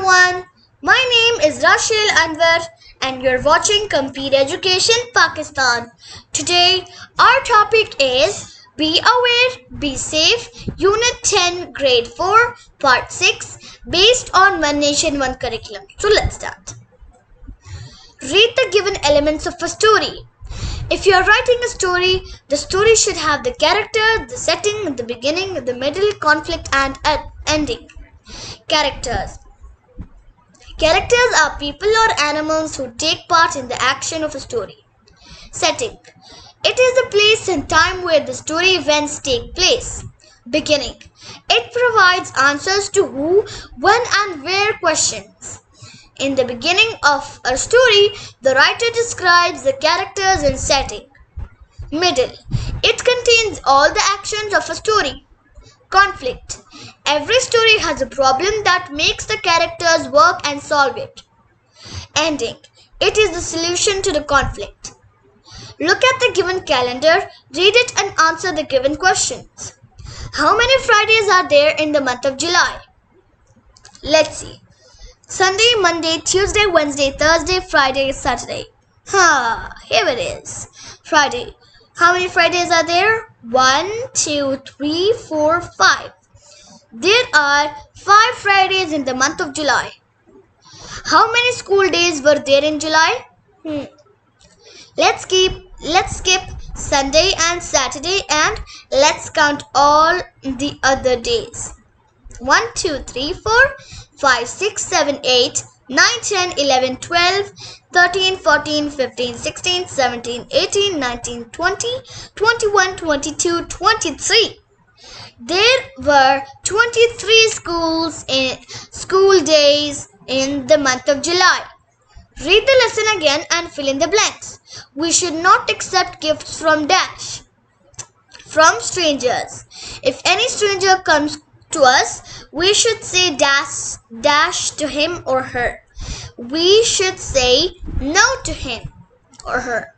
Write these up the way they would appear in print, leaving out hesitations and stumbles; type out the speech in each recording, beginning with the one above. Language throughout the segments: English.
everyone, my name is Rashail Anwar and you're watching Compete Education Pakistan. Today our topic is Be Aware, Be Safe, Unit 10, Grade 4, Part 6, based on One Nation, One Curriculum. So let's start. Read the given elements of a story. If you are writing a story, the story should have the character, the setting, the beginning, the middle, conflict and ending. Characters. Characters are people or animals who take part in the action of a story. Setting. It is the place and time where the story events take place. Beginning. It provides answers to who, when and where questions. In the beginning of a story, the writer describes the characters and setting. Middle. It contains all the actions of a story. Conflict. Every story has a problem that makes the characters work and solve it. Ending. It is the solution to the conflict. Look at the given calendar, read it and answer the given questions. How many Fridays are there in the month of July? Let's see. Sunday, Monday, Tuesday, Wednesday, Thursday, Friday, Saturday. Here it is. Friday. How many Fridays are there? 1, 2, 3, 4, 5. There are 5 Fridays in the month of July. How many school days were there in July? Let's skip Sunday and Saturday and let's count all the other days. 1, 2, 3, 4, 5, 6, 7, 8, 9, 10, 11, 12, 13, 14, 15, 16, 17, 18, 19, 20, 21, 22, 23. There were 23 school days in the month of July. Read the lesson again and fill in the blanks. We should not accept gifts from strangers. If any stranger comes to us, we should say dash to him or her. We should say no to him or her.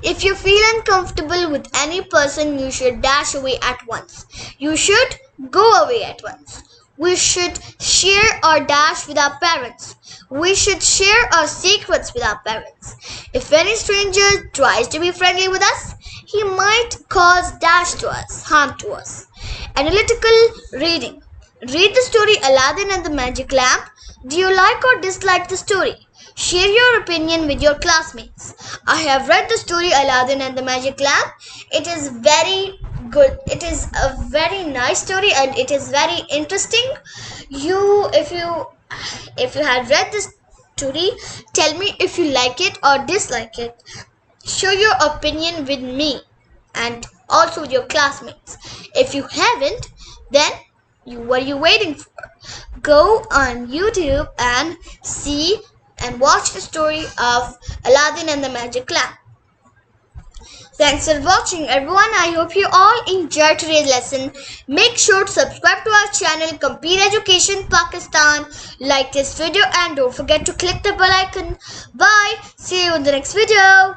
If you feel uncomfortable with any person, you should dash away at once. You should go away at once. We should share or dash with our parents. We should share our secrets with our parents. If any stranger tries to be friendly with us, he might cause harm to us. Analytical reading. Read the story Aladdin and the Magic Lamp. Do you like or dislike the story? Share your opinion with your classmates. I have read the story Aladdin and the Magic Lamp. It is very good. It is a very nice story and it is very interesting. If you had read this story, tell me if you like it or dislike it. Show your opinion with me and also with your classmates. If you haven't, then what are you waiting for? Go on YouTube and see and watch the story of Aladdin and the Magic Lamp. Thanks for watching everyone. I hope you all enjoyed today's lesson. Make sure to subscribe to our channel Compete Education Pakistan. Like this video and don't forget to click the bell icon. Bye. See you in the next video.